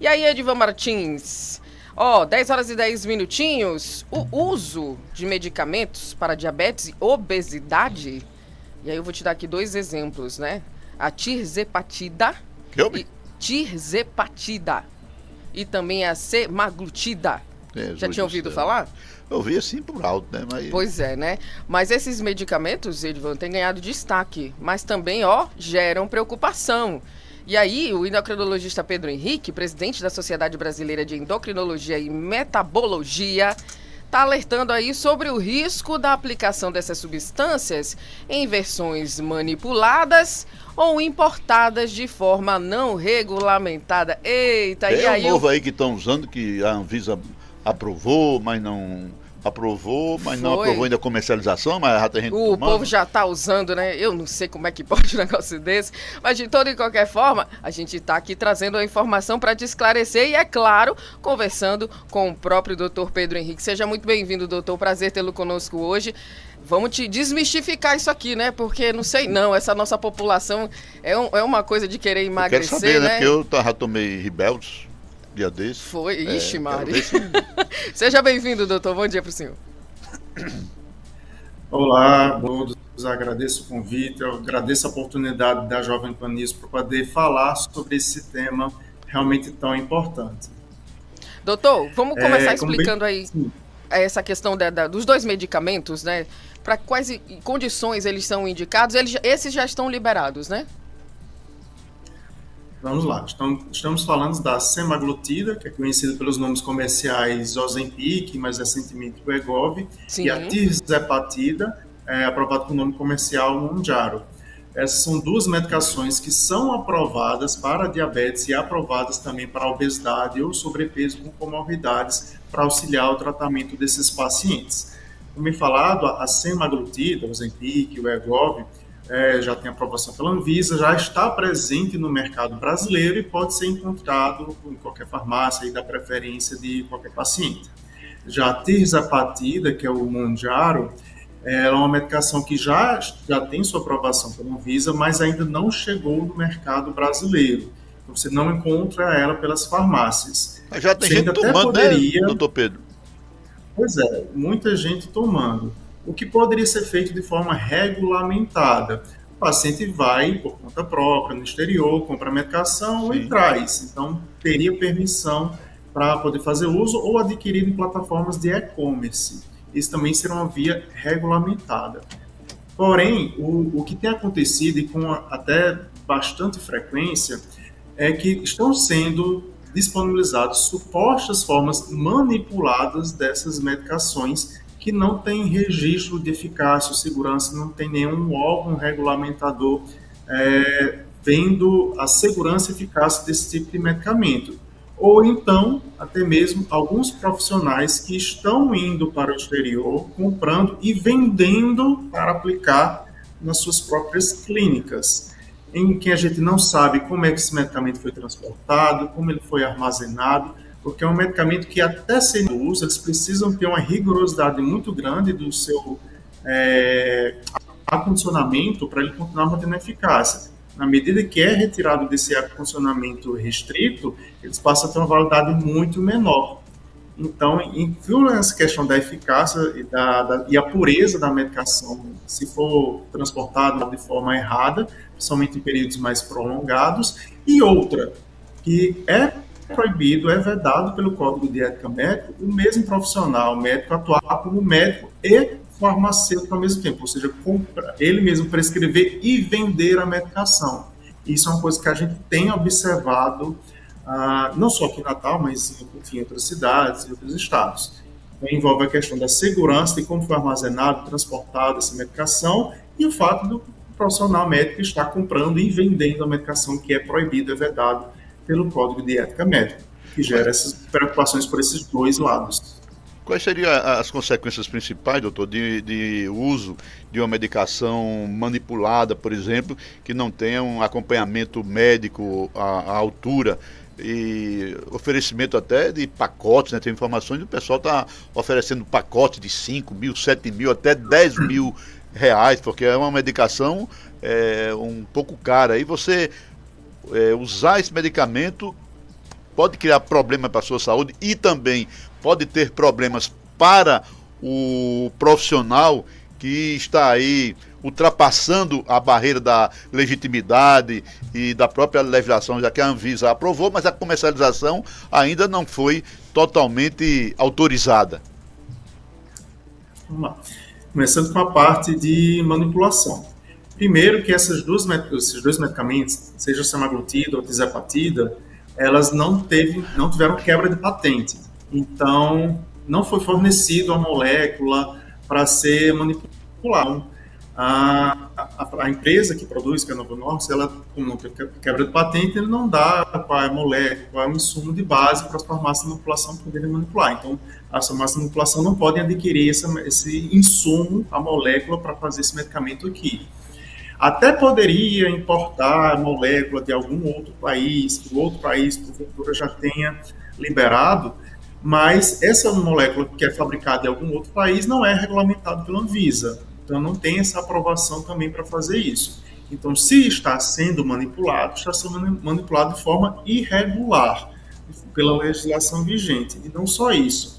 E aí, Edivan Martins? 10 horas e 10 minutinhos. O uso de medicamentos para diabetes e obesidade. E aí eu vou te dar aqui dois exemplos, né? A tirzepatida. Que houve? Tirzepatida. E também a semaglutida. Já Jesus tinha do ouvido céu. falar? Eu ouvi assim por alto, né? Mas Pois é, né? Mas esses medicamentos, Edivan, têm ganhado destaque. Mas também, geram preocupação. E aí, o endocrinologista Pedro Henrique, presidente da Sociedade Brasileira de Endocrinologia e Metabologia, está alertando aí sobre o risco da aplicação dessas substâncias em versões manipuladas ou importadas de forma não regulamentada. Eita, e é o aí novo aí que estão usando, que a Anvisa aprovou, mas não aprovou ainda a comercialização, mas já tem gente o tomando. povo já tá usando, né? Eu não sei como é que pode um negócio desse, mas de toda e qualquer forma, a gente tá aqui trazendo a informação para te esclarecer e, é claro, conversando com o próprio doutor Pedro Henrique. Seja muito bem-vindo, doutor. Prazer tê-lo conosco hoje. Vamos te desmistificar isso aqui, né? Porque, não sei não, essa nossa população é uma coisa de querer Eu quero emagrecer, saber, né? né? Porque eu já tomei Ribeldes dia desse. Foi, ixi, quero Mari. ver se- Seja bem-vindo, doutor. Bom dia pro senhor. Olá a todos, agradeço o convite, eu agradeço a oportunidade da Jovem Pan News para poder falar sobre esse tema realmente tão importante. Doutor, vamos começar Como bem, explicando aí sim, essa questão dos dois medicamentos, né? Para quais condições eles são indicados? Esses já estão liberados, né? vamos lá. Estamos falando da semaglutida, que é conhecida pelos nomes comerciais Ozempic, mais recentemente o Wegovy, Sim. e a tirzepatida, aprovada com o nome comercial Mounjaro. Essas são duas medicações que são aprovadas para diabetes e aprovadas também para obesidade ou sobrepeso com comorbidades para auxiliar o tratamento desses pacientes. Como falado, a semaglutida, o Ozempic, o Wegovy, já tem aprovação pela Anvisa, já está presente no mercado brasileiro e pode ser encontrado em qualquer farmácia e da preferência de qualquer paciente. Já a tirzepatida, que é o Mounjaro, ela é uma medicação que já tem sua aprovação pela Anvisa, mas ainda não chegou no mercado brasileiro. Então, você não encontra ela pelas farmácias. Mas já tem Você gente ainda até tomando, poderia... né, doutor Pedro? Pois é, muita gente tomando. O que poderia ser feito de forma regulamentada? O paciente vai por conta própria no exterior, compra a medicação e Sim. traz. Então, teria permissão para poder fazer uso ou adquirir em plataformas de e-commerce. Isso também será uma via regulamentada. Porém, o que tem acontecido, e com até bastante frequência, é que estão sendo disponibilizadas supostas formas manipuladas dessas medicações que não têm registro de eficácia ou segurança, não tem nenhum órgão regulamentador vendo a segurança e eficácia desse tipo de medicamento. Ou então, até mesmo alguns profissionais que estão indo para o exterior, comprando e vendendo para aplicar nas suas próprias clínicas, em que a gente não sabe como é que esse medicamento foi transportado, como ele foi armazenado, porque é um medicamento que até sendo uso, eles precisam ter uma rigorosidade muito grande do seu acondicionamento para ele continuar mantendo a eficácia. Na medida que é retirado desse acondicionamento restrito, eles passam a ter uma validade muito menor. Então, inclui essa questão da eficácia e a pureza da medicação, se for transportada de forma errada, principalmente em períodos mais prolongados, e outra, que é proibido, é vedado pelo Código de Ética Médica, o mesmo profissional médico atuar como médico e farmacêutico ao mesmo tempo, ou seja, ele mesmo prescrever e vender a medicação. Isso é uma coisa que a gente tem observado, não só aqui em Natal, mas enfim, em outras cidades e outros estados. Então, envolve a questão da segurança de como foi armazenado, transportado essa medicação e o fato do profissional médico estar comprando e vendendo a medicação que é proibido, é vedado pelo Código de Ética Médica, que gera essas preocupações por esses dois lados. Quais seriam as consequências principais, doutor, de uso de uma medicação manipulada, por exemplo, que não tenha um acompanhamento médico à altura e oferecimento até de pacotes, né? Tem informações que o pessoal está oferecendo pacotes de 5 mil, 7 mil, até 10 mil reais, porque é uma medicação um pouco cara. E você usar esse medicamento pode criar problema para a sua saúde e também pode ter problemas para o profissional que está aí ultrapassando a barreira da legitimidade e da própria legislação, já que a Anvisa aprovou, mas a comercialização ainda não foi totalmente autorizada. Vamos lá. Começando com a parte de manipulação. Primeiro que esses dois medicamentos, seja semaglutida ou tirzepatida, elas não tiveram quebra de patente. Então, não foi fornecido a molécula para ser manipulada. A empresa que produz, que é a Novo Nordisk, ela, como não tem quebra de patente, ele não dá qual é a molécula, qual é o insumo de base para as farmácias de manipulação poderem manipular. Então, as farmácias de manipulação não podem adquirir esse insumo, a molécula, para fazer esse medicamento aqui. Até poderia importar a molécula de algum outro país, que o outro país, porventura, já tenha liberado, mas essa molécula que é fabricada em algum outro país não é regulamentada pela Anvisa. Então, não tem essa aprovação também para fazer isso. Então, se está sendo manipulado, está sendo manipulado de forma irregular pela legislação vigente. E não só isso.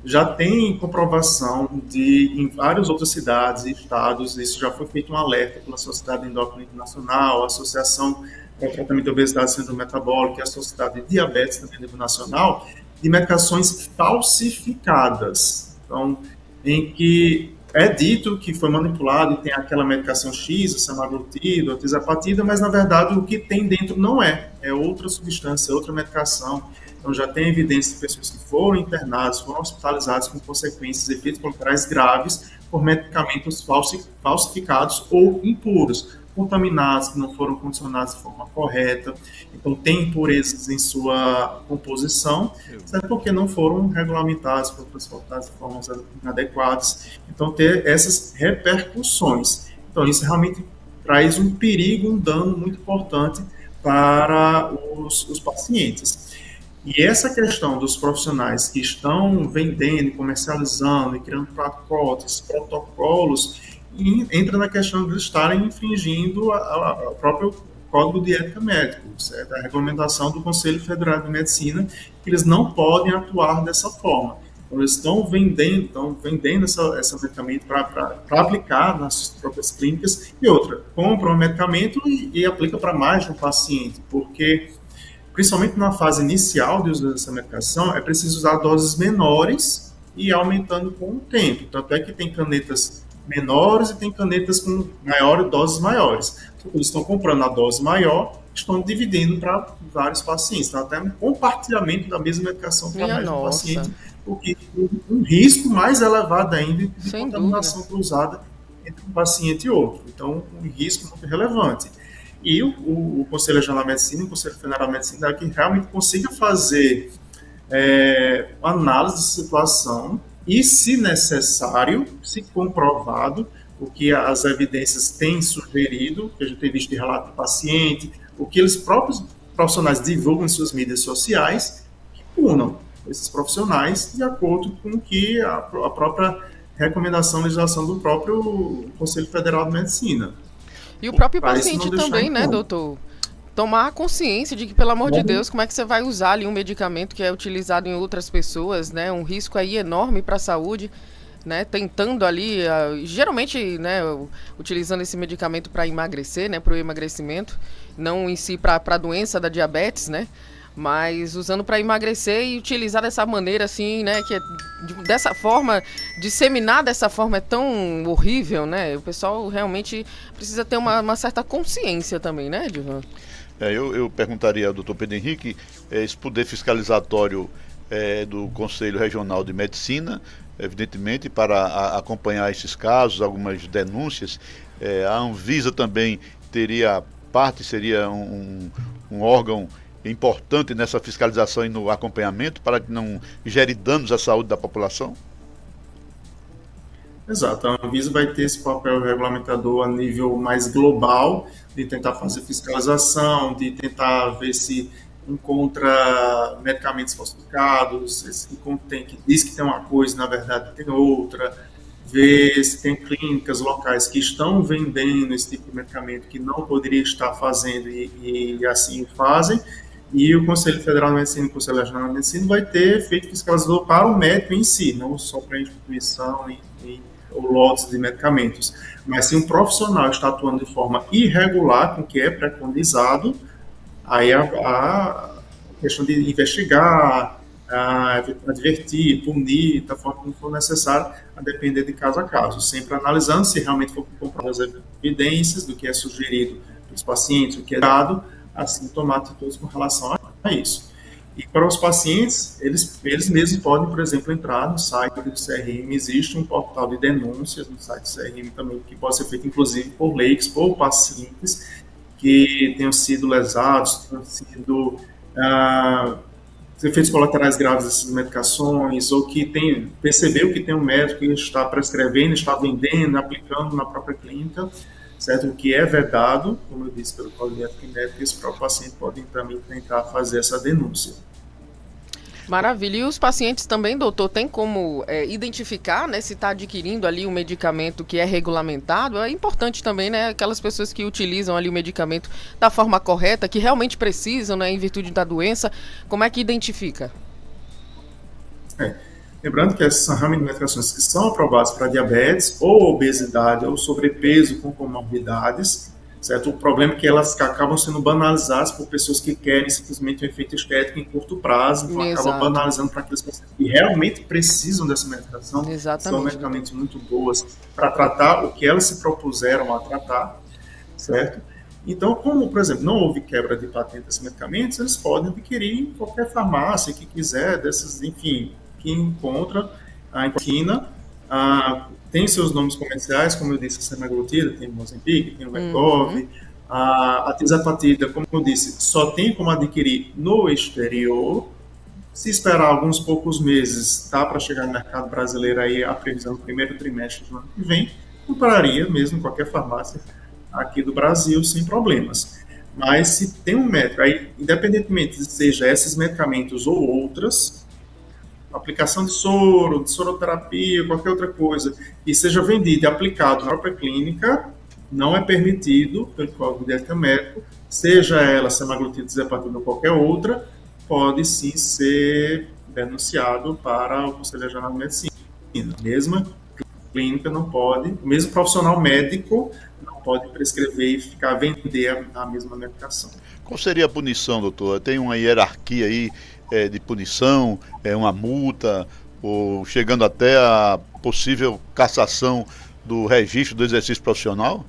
Já tem comprovação em várias outras cidades e estados, isso já foi feito um alerta pela Sociedade Endócrina Internacional, a Associação para o Tratamento de Obesidade e Síndrome Metabólica e a Sociedade de Diabetes também a nível nacional, de medicações falsificadas. Então, em que é dito que foi manipulado e tem aquela medicação X, a semaglutida, a tirzepatida, mas na verdade o que tem dentro não é outra substância, é outra medicação. Então já tem evidência de pessoas que foram internadas, foram hospitalizadas com consequências, efeitos colaterais graves por medicamentos falsificados ou impuros, contaminados, que não foram condicionados de forma correta. Então tem impurezas em sua composição, certo? Porque não foram regulamentados, foram transportados de formas inadequadas. Então ter essas repercussões. Então isso realmente traz um perigo, um dano muito importante para os pacientes. E essa questão dos profissionais que estão vendendo, comercializando e criando pacotes, protocolos, entra na questão de estarem infringindo a próprio Código de Ética Médico, certo? A regulamentação do Conselho Federal de Medicina, que eles não podem atuar dessa forma. Então, eles estão vendendo esse medicamento para aplicar nas próprias clínicas. E outra, compram o medicamento e aplica para mais de um paciente, porque principalmente na fase inicial de uso dessa medicação, é preciso usar doses menores e aumentando com o tempo. Tanto é que tem canetas menores e tem canetas com doses maiores. Eles estão comprando a dose maior, estão dividindo para vários pacientes. Então, até um compartilhamento da mesma medicação para mais de um paciente, o que um risco mais elevado ainda de contaminação cruzada entre um paciente e outro. Então, um risco muito relevante. E o Conselho Regional de Medicina e o Conselho Federal de Medicina é que realmente consiga fazer análise de situação e, se necessário, se comprovado, o que as evidências têm sugerido, que a gente tem visto de relato do paciente, o que eles próprios profissionais divulgam em suas mídias sociais, que punam esses profissionais de acordo com o que a própria recomendação, legislação do próprio Conselho Federal de Medicina. E o próprio paciente também, né, doutor? Tomar consciência de que, pelo amor de Deus, como é que você vai usar ali um medicamento que é utilizado em outras pessoas, né? Um risco aí enorme para a saúde, né? Tentando ali, geralmente, né, utilizando esse medicamento para emagrecer, né, para o emagrecimento, não em si para a doença da diabetes, né? Mas usando para emagrecer e utilizar dessa maneira assim, né, que dessa forma, disseminar dessa forma é tão horrível, né? O pessoal realmente precisa ter uma certa consciência também, né, Edvan? Eu perguntaria ao doutor Pedro Henrique esse poder fiscalizatório do Conselho Regional de Medicina, evidentemente, para acompanhar esses casos, algumas denúncias. A Anvisa também seria um órgão importante nessa fiscalização e no acompanhamento para que não gere danos à saúde da população? Exato, a Anvisa vai ter esse papel regulamentador a nível mais global, de tentar fazer fiscalização, de tentar ver se encontra medicamentos falsificados, que diz que tem uma coisa, na verdade tem outra, ver se tem clínicas locais que estão vendendo esse tipo de medicamento que não poderia estar fazendo e assim fazem. e o Conselho Federal de Medicina e o Conselho Regional de Medicina vai ter efeito fiscalizador para o médico em si, não só para a instituição ou lotes de medicamentos, mas se um profissional está atuando de forma irregular com o que é preconizado, aí a questão de investigar, advertir, punir, da forma como for necessário, a depender de caso a caso, sempre analisando se realmente for comprovar as evidências do que é sugerido pelos pacientes, o que é dado, assim tomar atitudes com relação a isso. E para os pacientes, eles mesmos podem, por exemplo, entrar no site do CRM, existe um portal de denúncias no site do CRM também, que pode ser feito inclusive por leigos, por pacientes que tenham sido lesados, tenham sido efeitos colaterais graves dessas medicações, ou que percebeu que tem um médico que está prescrevendo, está vendendo, aplicando na própria clínica, certo? O que é vedado, como eu disse, pelo Código de Ética Médica, esse próprio paciente pode também tentar fazer essa denúncia. Maravilha. E os pacientes também, doutor, tem como identificar, né, se está adquirindo ali um medicamento que é regulamentado? É importante também, né, aquelas pessoas que utilizam ali o medicamento da forma correta, que realmente precisam, né, em virtude da doença, como é que identifica? Lembrando que essas são realmente medicações que são aprovadas para diabetes, ou obesidade, ou sobrepeso com comorbidades, certo? O problema é que elas acabam sendo banalizadas por pessoas que querem simplesmente um efeito estético em curto prazo, então acabam banalizando para aqueles pacientes que realmente precisam dessa medicação. Exatamente. São medicamentos muito boas para tratar o que elas se propuseram a tratar, certo? Então, como, por exemplo, não houve quebra de patente desses medicamentos, eles podem adquirir em qualquer farmácia que quiser, dessas, enfim, que encontra a esquina, tem seus nomes comerciais, como eu disse, a semaglutida, tem o Mozambique, tem o Wegovy, a tisapatida, como eu disse, só tem como adquirir no exterior. Se esperar alguns poucos meses, tá para chegar no mercado brasileiro aí a previsão do primeiro trimestre do ano que vem, compraria mesmo em qualquer farmácia aqui do Brasil sem problemas. Mas se tem um médico, aí, independentemente seja esses medicamentos ou outras, aplicação de soro, de soroterapia, qualquer outra coisa, que seja vendido e aplicado na própria clínica, não é permitido pelo Código de Ética Médica, seja ela semaglutida, tisapatida ou qualquer outra, pode sim ser denunciado para o Conselho Regional de Medicina. A mesma clínica não pode, o mesmo profissional médico não pode prescrever e ficar a vender a mesma medicação. Qual seria a punição, doutor? Tem uma hierarquia aí de punição, uma multa, ou chegando até a possível cassação do registro do exercício profissional?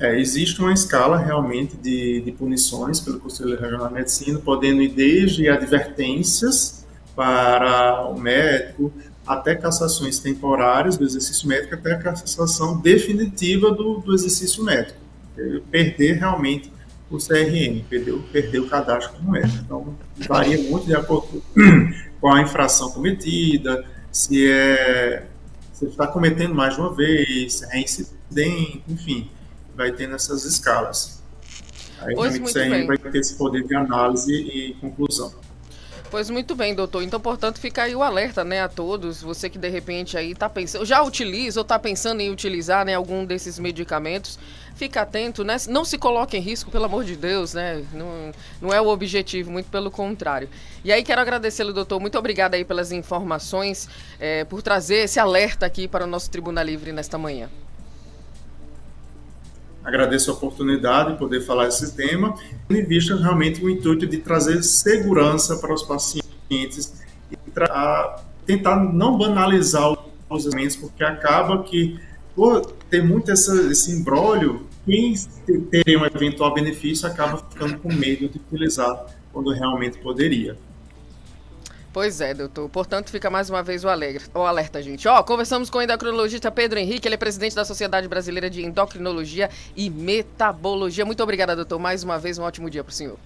Existe uma escala realmente de punições pelo Conselho Regional de Medicina, podendo ir desde advertências para o médico, até cassações temporárias do exercício médico, até a cassação definitiva do exercício médico. Perder realmente o CRM, perder o cadastro como médico. Então, varia muito de acordo com a infração cometida, se está cometendo mais de uma vez, se é incidente, enfim, vai tendo essas escalas. Aí realmente o CRM vai ter esse poder de análise e conclusão. Pois muito bem, doutor. Então, portanto, fica aí o alerta, né, a todos. Você que de repente aí está pensando, já utiliza ou está pensando em utilizar, né, algum desses medicamentos, fica atento, né? Não se coloque em risco, pelo amor de Deus, né? Não é o objetivo, muito pelo contrário. E aí quero agradecê-lo, doutor. Muito obrigada aí pelas informações, por trazer esse alerta aqui para o nosso Tribuna Livre nesta manhã. Agradeço a oportunidade de poder falar esse tema, e vista realmente o intuito de trazer segurança para os pacientes e tentar não banalizar os alimentos, porque acaba que, por ter muito esse imbróglio, quem teria um eventual benefício acaba ficando com medo de utilizar quando realmente poderia. Pois é, doutor. Portanto, fica mais uma vez o alerta, gente. Conversamos com o endocrinologista Pedro Henrique, ele é presidente da Sociedade Brasileira de Endocrinologia e Metabologia. Muito obrigada, doutor. Mais uma vez, um ótimo dia para o senhor.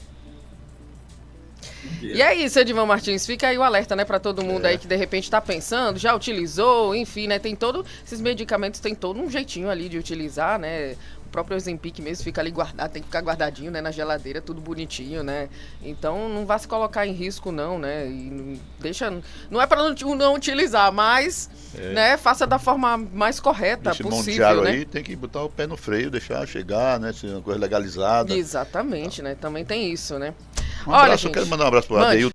E é isso, Edivan Martins, fica aí o alerta, né, para todo mundo aí que de repente está pensando, já utilizou, enfim, né, tem esses medicamentos tem todo um jeitinho ali de utilizar, né, O próprio Ozempic mesmo fica ali guardado, tem que ficar guardadinho, né, na geladeira, tudo bonitinho, né? Então não vá se colocar em risco não, né? E não é para não utilizar, mas né, faça da forma mais correta Esse possível, monte de água né? aí tem que botar o pé no freio, deixar chegar, né? Se é uma coisa legalizada. Exatamente, né? Também tem isso, né? Um abraço, Olha, eu gente, quero mandar um abraço para o mande. Adeilton